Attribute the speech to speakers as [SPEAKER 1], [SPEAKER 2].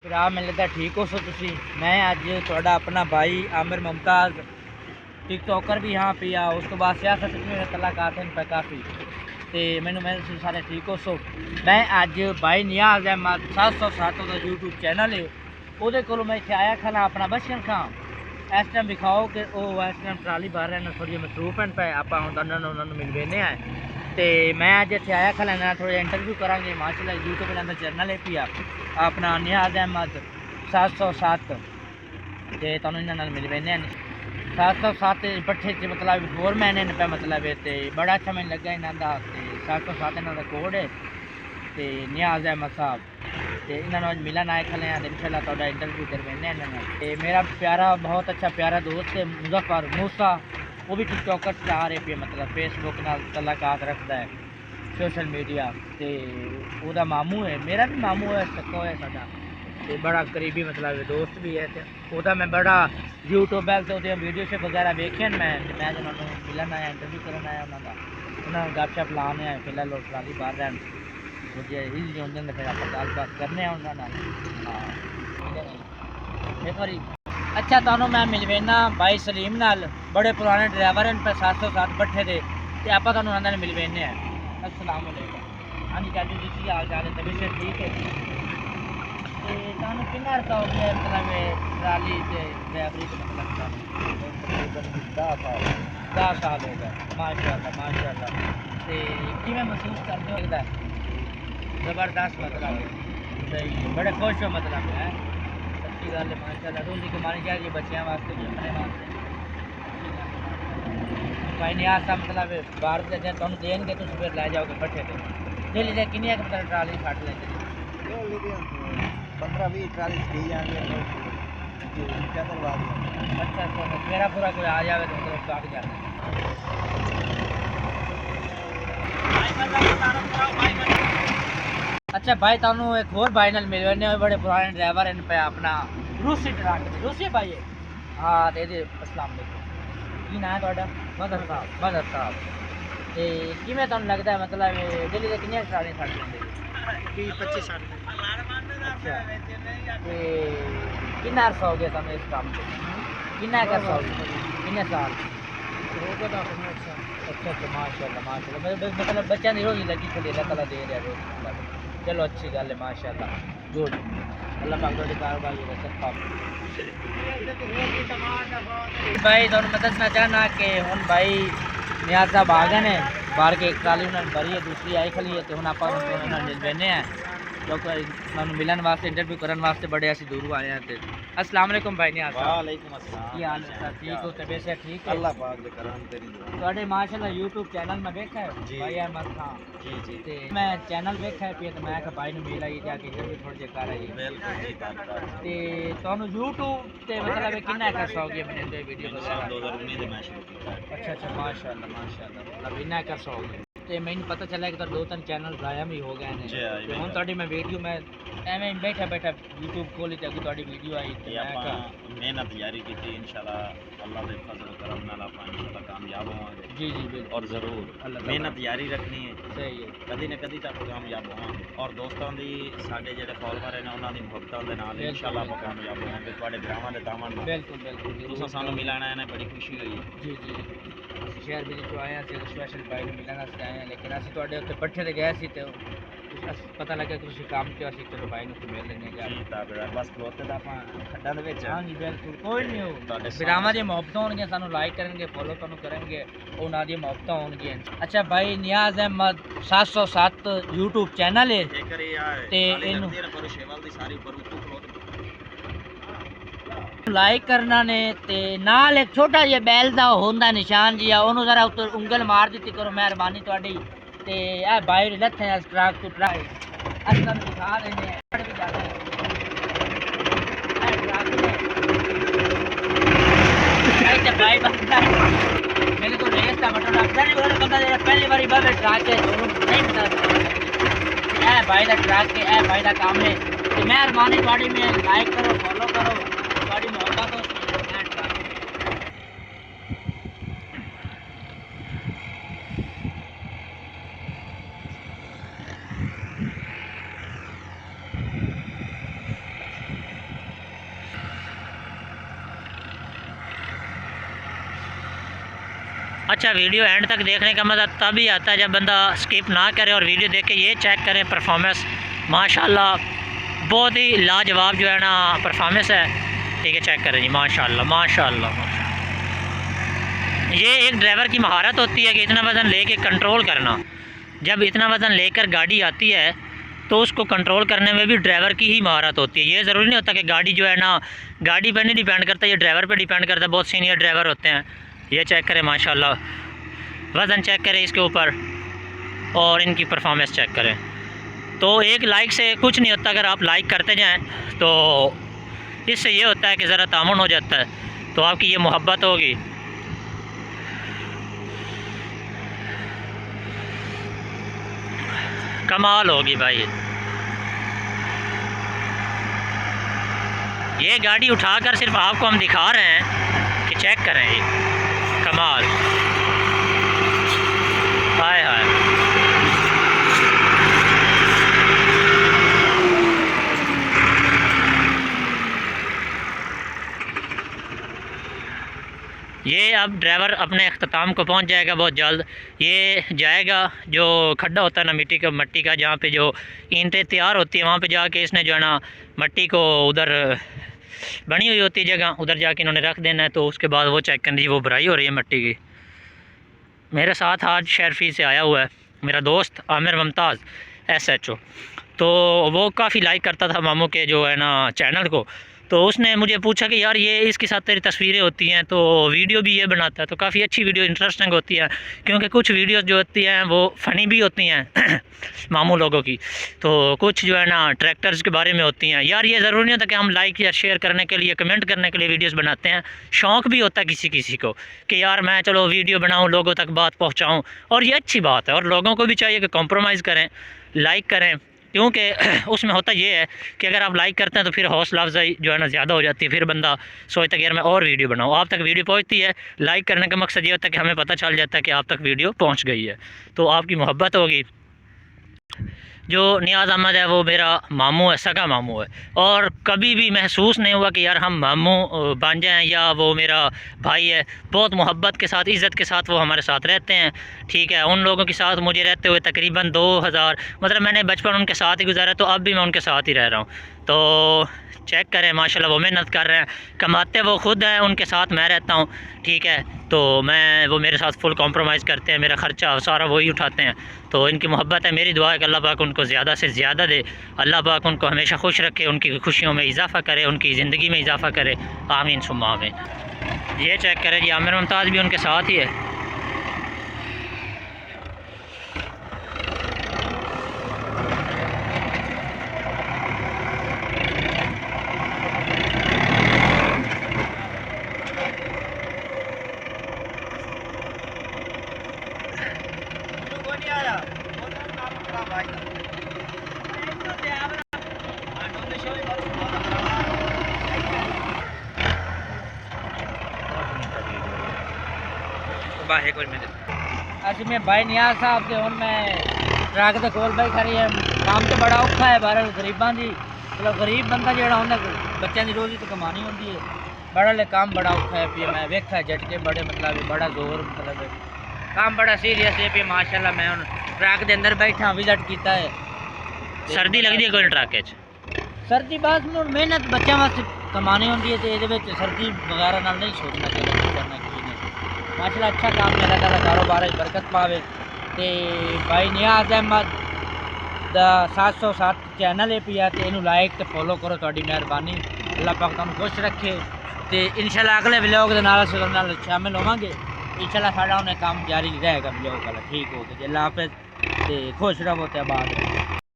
[SPEAKER 1] भरा मैंने लगता ठीक हो सो तुसी। मैं अज थोड़ा अपना भाई आमिर मुमताज़ टिकटॉकर भी यहाँ पे आ, उस तो बाद सियासत में मेरे तलाकात हैं पे काफ़ी तो मैंने तुम सारे ठीक हो सो। मैं अज भाई नियाज अहमद 707 का यूट्यूब चैनल है वो को मैं इतने आया खला अपना बशन खां इस टाइम दिखाओ कि वो इस टाइम ट्राली भर रहे हैं थोड़ी मसरूफ हैं पे आप उन्होंने मिल वेने हैं तो मैं अज इतने आया खला थोड़ा इंटरव्यू करा माशाल्लाह यूट्यूब का चैनल है पिया अपना नियाज अहमद 707 तो तुम इन्होंने मिल वेने 707 पट्ठे च मतलब होर मैंने पे मतलब तो बड़ा अच्छा मैंने लगा इन्हों का 707 इन्हों का कोड है तो नियाज अहमद साहब तो इन्होंने मिलन आए खले हैं इंशाल्लाह थोड़ा इंटरव्यू करवाने इन्होंने। मेरा प्यारा बहुत अच्छा प्यारा दोस्त है मुजफ्फर मूसा वो भी टिकटॉकर से आ रहे पे मतलब फेसबुक नाल तलाकात रखता है सोशल मीडिया तो वह मामू है मेरा भी मामू है सक्को है साडा ते बड़ा करीबी मतलब दोस्त भी है तो मैं बड़ा यूट्यूब तो वीडियो शेप वगैरह वेखे मैं उन्होंने मिलन आया इंटरव्यू करना आया उन्होंने गपशप लाने आए फिलहाल लोग ट्राली बाहर रहन मुझे हिल होंगे फिर आप गलबात करने उन्होंने हाँ एक बारी अच्छा तुम मैं मिल वेना भाई सलीम नाल बड़े पुराने ड्राइवर हैं पर 707 भट्ठे दे ते आप उन्होंने मिल वेने हैं। अस्सलाम वालेकुम हाँ जी चाचू जी की हाल चाल है तबीयत ठीक है कितना अर्सा हो गया मतलब ट्राली से ड्राइवरी के मतलब 10 साल हो गए माशाल्लाह तो किमें महसूस करते हो लगता है ज़बरदस्त मतलब सही बड़े खुश हो मतलब है सच्ची गल है माशाल्लाह रोज़ी कमानी चाहिए बच्चों वास्ते भी अपने वास्ते भाई नियाज सा मतलब बाहर से तुम देंगे तुम फिर लै जाओगे भट्ठे से डेली से किन्नी मतलब ट्राली फट लेंगे
[SPEAKER 2] 15-20 ट्राली दी जाएंगे
[SPEAKER 1] अच्छा अच्छा मेरा पूरा कोई आ जाए तो मतलब काट जाए। अच्छा भाई तुम एक होर भाई नाल मिल वेने बड़े पुराने ड्राइवर हैं पे अपना रूसी ट्रक रूसी भाई है हाँ दे अस्सलाम वालेकुम की नाम है ਤੁਹਾਡਾ मदर साहब ते किवें तुहानू लगदा है मतलब दिल्ली दे किन्ने ट्राली फड़ लेंदे
[SPEAKER 2] 20-25 साल
[SPEAKER 1] अच्छा ते किन्ना अर्सा हो गया तुहानू इस काम से किन्ना अर्सा हो गया किन्ने साल अच्छा अच्छा माशाल्लाह मतलब बच्चों की रोजी लगी खड़ी अल्लाह ताला दे रहा रोज चलो अच्छी गल है माशाल्लाह गुड अल्लाह पाक थोड़ी कारोबार रखा। भाई तुहानू मैं दसना चाहना कि हुण भाई नियाज साहब आ गए हैं बाहर के एक ट्राली उन्होंने भरी है दूसरी आई खली है तो हम आप मिल वेने हैं क्योंकि उन्होंने मिलन वास्ते इंटरव्यू करने वास्ते बड़े ऐसे दूर आए हैं। अस्सलाम वालेकुम भाई नियाज साहब।
[SPEAKER 2] वालेकुम अस्सलाम
[SPEAKER 1] की हाल है सर ठीक हो तबीयत से ठीक है
[SPEAKER 2] अल्लाह पाक दे करम तेरी दुआ
[SPEAKER 1] ਤੁਹਾਡੇ माशाल्लाह यूट्यूब चैनल में देखा है
[SPEAKER 2] जी
[SPEAKER 1] भाई अहमद खान
[SPEAKER 2] जी
[SPEAKER 1] ते मैं चैनल देखा है फिर मैं कहा भाई ने मिल आई जाके इंटरव्यू थोड़ी देर कर आई
[SPEAKER 2] बिल्कुल जी धन्यवाद
[SPEAKER 1] ते ਤੁਹਾਨੂੰ YouTube ਤੇ मतलब कितना कर सकोगे मैंने तो वीडियो
[SPEAKER 2] मैंने
[SPEAKER 1] वगैरह
[SPEAKER 2] साल 2019 में शुरू किया
[SPEAKER 1] अच्छा माशाल्लाह मतलब इन्ना कर सकोगे ਤੇ ਮੈਨੂੰ ਪਤਾ ਚੱਲਿਆ ਕਿ ਤੁਹਾਡੇ ਦੋ ਤਿੰਨ ਚੈਨਲ ਜ਼ਾਇਆ ਵੀ ਹੋ ਗਏ ਨੇ
[SPEAKER 2] ਜੀ
[SPEAKER 1] ਤੇ ਹੁਣ ਤੁਹਾਡੀ ਮੈਂ ਵੀਡੀਓ ਮੈਂ ਐਵੇਂ ਬੈਠਾ YouTube ਖੋਲੀ ਤੇ ਅੱਗੇ ਤੁਹਾਡੀ ਵੀਡੀਓ ਆਈ ਤੇ
[SPEAKER 2] ये
[SPEAKER 1] ਮੈਂ
[SPEAKER 2] ਆਪਾਂ
[SPEAKER 1] ਕਿਹਾ
[SPEAKER 2] मेहनत जारी की थी इंशाल्लाह अल्लाह के फजल करम नाल आप इंशाल्लाह कामयाब होवांगे
[SPEAKER 1] जी जी बिल्कुल
[SPEAKER 2] और ज़रूर
[SPEAKER 1] अल्लाह ताला
[SPEAKER 2] मेहनत जारी रखनी है
[SPEAKER 1] सही है
[SPEAKER 2] कदी ना कदी तक कामयाब होवांगे और दोस्तों की साडे जेडे फॉलोवर ने उन्होंने मुहब्बतों के नाल इंशाल्लाह आप कामयाब होवांगे तुहाडे भरावां दे दामन नाल
[SPEAKER 1] बिल्कुल
[SPEAKER 2] तुसां सानू मिलाना है बड़ी खुशी हुई
[SPEAKER 1] जी जी ਅਸੀਂ ਸ਼ਹਿਰ ਵਿੱਚ ਤੋਂ ਆਏ ਹਾਂ ਅਸੀਂ ਸਪੈਸ਼ਲ ਬਾਈ ਨੂੰ ਮਿਲਣ ਵਾਸਤੇ ਆਏ ਹਾਂ ਲੇਕਿਨ ਅਸੀਂ ਤੁਹਾਡੇ ਉੱਤੇ ਪੱਠੇ ਤੇ ਗਏ ਸੀ ਤੇ ਪਤਾ ਲੱਗਿਆ ਕਿ ਤੁਸੀਂ ਕੰਮ ਕਿਉਂ ਅਸੀਂ ਚਲੋ ਬਾਈ ਨੂੰ ਮਿਲ ਲੈਣੇ ਜਾ
[SPEAKER 2] ਜੀ ਤਾਬੇਦਾਰ ਬਸ ਖਲੋਤੇ ਤਾਂ ਆਪਾਂ ਖੱਡਾਂ ਦੇ ਵਿੱਚ
[SPEAKER 1] ਹਾਂਜੀ ਬਿਲਕੁਲ ਕੋਈ ਨਹੀਂ ਹੋ
[SPEAKER 2] ਤੁਹਾਡੇ
[SPEAKER 1] ਵਿਰਾਮਾਂ ਦੀਆਂ ਮੁਹੱਬਤਾਂ ਹੋਣਗੀਆਂ ਸਾਨੂੰ ਲਾਈਕ ਕਰਨਗੇ ਫੋਲੋ ਤੁਹਾਨੂੰ ਕਰਨਗੇ ਉਹਨਾਂ ਦੀਆਂ ਮੁਹੱਬਤਾਂ ਹੋਣਗੀਆਂ। ਅੱਛਾ ਭਾਈ ਨਿਆਜ਼ ਅਹਿਮਦ 707 YouTube ਚੈਨਲ ਹੈ
[SPEAKER 2] ਤੇ ਇਹਨੂੰ ਸ਼ੇਵਾਲ ਦੀ ਸਾਰੀ ਉੱਪਰ ਉੱਤੋਂ ਖਲੋਤੇ
[SPEAKER 1] ਲਾਈਕ ਕਰਨਾ ਨੇ ਤੇ ਨਾਲ ਇੱਕ ਛੋਟਾ ਜਿਹਾ ਬੈਲ ਦਾ ਹੁੰਦਾ ਨਿਸ਼ਾਨ ਜੀ ਆ ਉਹਨੂੰ ਜ਼ਰਾ ਉੱਤੇ ਉਂਗਲ ਮਾਰ ਦਿੱਤੀ ਕਰੋ ਮਿਹਰਬਾਨੀ ਤੁਹਾਡੀ ਤੇ ਇਹ ਬਾਈ ਲੱਥੇ ਇਸ ਟਰੱਕ ਤੋਂ ਟਰਾਈ ਅਸੀਂ ਤੁਹਾਨੂੰ ਦਿਖਾ ਦਿੰਦੇ ਹਾਂ ਵੀ ਜਾਂਦੇ ਇਹ ਟਰੱਕ ਨੇ भाई बंदा मैंने तो रेस का बटन रखा नहीं बोला बंदा जरा पहली बारी बाबे ट्रक है दोनों नहीं पता ए भाई दा ट्रक है ए भाई दा काम है तो मेहरबानी थोड़ी में लाइक करो फॉलो करो थोड़ी मोहब्बत हो
[SPEAKER 3] अच्छा, वीडियो एंड तक देखने का मज़ा तभी आता है जब बंदा स्किप ना करे और वीडियो देख के ये चेक करे परफॉर्मेंस। माशाल्लाह बहुत ही लाजवाब जो है ना परफॉर्मेंस है। ठीक है, चेक करें जी, माशाल्लाह माशाल्लाह माशाल्लाह। ये एक ड्राइवर की महारत होती है कि इतना वज़न लेके कंट्रोल करना। जब इतना वज़न लेकर गाड़ी आती है तो उसको कंट्रोल करने में भी ड्राइवर की ही महारत होती है। ये ज़रूरी नहीं होता कि गाड़ी जो है ना, गाड़ी पर नहीं डिपेंड करता, ये ड्राइवर पर डिपेंड करता है। बहुत सीनियर ड्राइवर होते हैं। ये चेक करें माशाल्लाह, वज़न चेक करें इसके ऊपर और इनकी परफॉर्मेंस चेक करें। तो एक लाइक से कुछ नहीं होता, अगर आप लाइक करते जाएं तो इससे ये होता है कि ज़रा तामुन हो जाता है, तो आपकी ये मोहब्बत होगी। कमाल होगी भाई। ये गाड़ी उठाकर सिर्फ आपको हम दिखा रहे हैं कि चेक करें ये कमाल। हाय हाय, ये अब ड्राइवर अपने अख्ताम को पहुंच जाएगा बहुत जल्द। ये जाएगा जो खड्डा होता है ना मट्टी का, जहाँ पे जो ईंटें तैयार होती हैं वहाँ पे जाके इसने जो है ना मट्टी को उधर बनी हुई होती है जगह, उधर जाके इन्होंने रख देना है। तो उसके बाद वो चेक करनी, वो भराई हो रही है मट्टी की। मेरे साथ आज शेरफी से आया हुआ है मेरा दोस्त आमिर मुमताज़ SHO। तो वो काफ़ी लाइक करता था मामू के जो है ना चैनल को। तो उसने मुझे पूछा कि यार ये इसके साथ तेरी तस्वीरें होती हैं तो वीडियो भी ये बनाता है। तो काफ़ी अच्छी वीडियो इंटरेस्टिंग होती है, क्योंकि कुछ वीडियोस जो होती हैं वो फ़नी भी होती हैं मामू लोगों की, तो कुछ जो है ना ट्रैक्टर्स के बारे में होती हैं। यार ये ज़रूरी नहीं होता कि हम लाइक या शेयर करने के लिए, कमेंट करने के लिए वीडियोज़ बनाते हैं। शौक़ भी होता है किसी किसी को कि यार मैं चलो वीडियो बनाऊँ, लोगों तक बात पहुँचाऊँ, और ये अच्छी बात है। और लोगों को भी चाहिए कि कॉम्प्रोमाइज़ करें, लाइक करें, क्योंकि उसमें होता ये है कि अगर आप लाइक करते हैं तो फिर हौसला अफजाई जो है ना ज़्यादा हो जाती है। फिर बंदा सोचता है कि यार मैं और वीडियो बनाऊँ। आप तक वीडियो पहुंचती है, लाइक करने का मकसद ये होता है कि हमें पता चल जाता है कि आप तक वीडियो पहुंच गई है, तो आपकी मोहब्बत होगी। जो नियाज़ अहमद है वो मेरा मामू है, सगा मामू है, और कभी भी महसूस नहीं हुआ कि यार हम मामू बन जाएँ या वो मेरा भाई है। बहुत मोहब्बत के साथ, इज़्ज़त के साथ वो हमारे साथ रहते हैं। ठीक है, उन लोगों के साथ मुझे रहते हुए तकरीबन 2000, मतलब मैंने बचपन उनके साथ ही गुजारा, तो अब भी मैं उनके साथ ही रह रहा हूँ। तो चेक करें माशाल्लाह, वो मेहनत कर रहे हैं, कमाते वो खुद हैं, उनके साथ मैं रहता हूँ। ठीक है, तो वो मेरे साथ फुल कॉम्प्रोमाइज़ करते हैं, मेरा ख़र्चा सारा वही उठाते हैं। तो इनकी मोहब्बत है। मेरी दुआ है कि अल्लाह पाक उनको ज़्यादा से ज़्यादा दे, अल्लाह पाक उनको हमेशा खुश रखे, उनकी खुशियों में इजाफ़ा करे, उनकी ज़िंदगी में इजाफ़ा करे, आमीन सुम्मा आमीन। ये चेक करें जी, आमिर मुमताज़ भी उनके साथ ही है।
[SPEAKER 1] अच्छा मैं भाई नियाज साहब के हूँ, मैं ट्रक के कोल भाई खड़ी है। काम तो बड़ा औखा है, बहरहाल गरीबां की, मतलब गरीब बंदा जो उन्हें बच्चों की रोज़ी तो कमानी होती है, बड़ा काम बड़ा औखा है पे। मैं वेखा झटके बड़े, मतलब बड़ा जोर, मतलब काम बड़ा सीरियस है पे। माशाल्लाह मैं हूँ ट्रक के अंदर बैठा, विजिट किया है। सर्दी लगती है कोई ट्रक? सर्दी बस मेहनत बच्चों वास्ते कमानी होती है, तो ये सर्दी वगैरह नाल नहीं सोचना चाहिए करना चाहिए। माशाल्लाह अच्छा काम मेरा अल्लाह कारोबार में बरकत पावे। तो भाई नियाज़ अहमद दा 707 चैनल है पिया, तो इनू लाइक तो फॉलो करो, थोड़ी मेहरबानी। अल्लाह पाक तुहानू खुश रखे। तो इंशाल्लाह अगले व्लॉग के नाल शामिल होवांगे। इंशाल्लाह साडा उन्हें काम जारी रहेगा व्लॉग वाला। ठीक हो गया, अल्लाह हाफिज़, तो खुश रहो, तो आबाद।